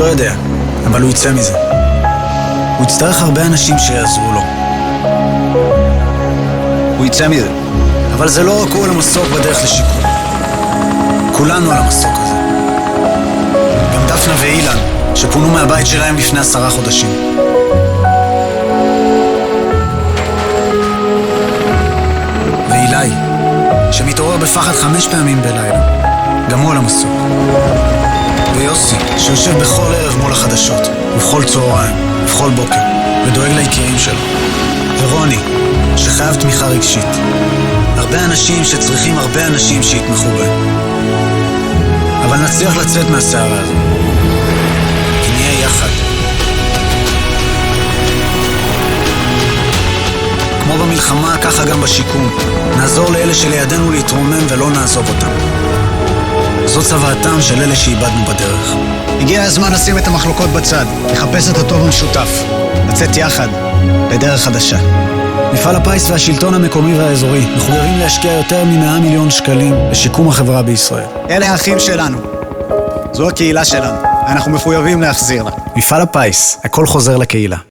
יודע, אבל הוא יצא מזה. הוא יצטרך הרבה אנשים שיעזרו לו. הוא יצא מזה. אבל זה לא רק הוא על המסוק בדרך לשיקום. כולנו על המסוק הזה. גם דפנה ואילן, שפונו מהבית שלהם לפני 10 חודשים. ואילי, שמתעורר בפחד 5 פעמים בלילה. גם הוא על המסוק. ויוסי, שיושב בכל ערב מול החדשות, ובכל צהריים, ובכל בוקר, ודואג ליקירים שלו. ורוני, שחייב תמיכה רגשית. הרבה אנשים שצריכים הרבה אנשים שיתמכו בהם. אבל נצליח לצאת מהסערה הזו. כי נהיה יחד. כמו במלחמה, ככה גם בשיקום. נעזור לאלה שלידינו להתרומם ולא נעזוב אותם. זו צוואתם של אלה שאיבדנו בדרך. הגיע הזמן לשים את המחלוקות בצד, לחפש את הטוב המשותף, לצאת יחד לדרך חדשה. מפעל הפיס והשלטון המקומי והאזורי מחויבים להשקיע יותר מ100 מיליון שקלים לשיקום החברה בישראל. אלה האחים שלנו. זו הקהילה שלנו. אנחנו מחויבים להחזיר לה. מפעל הפיס, הכל חוזר לקהילה.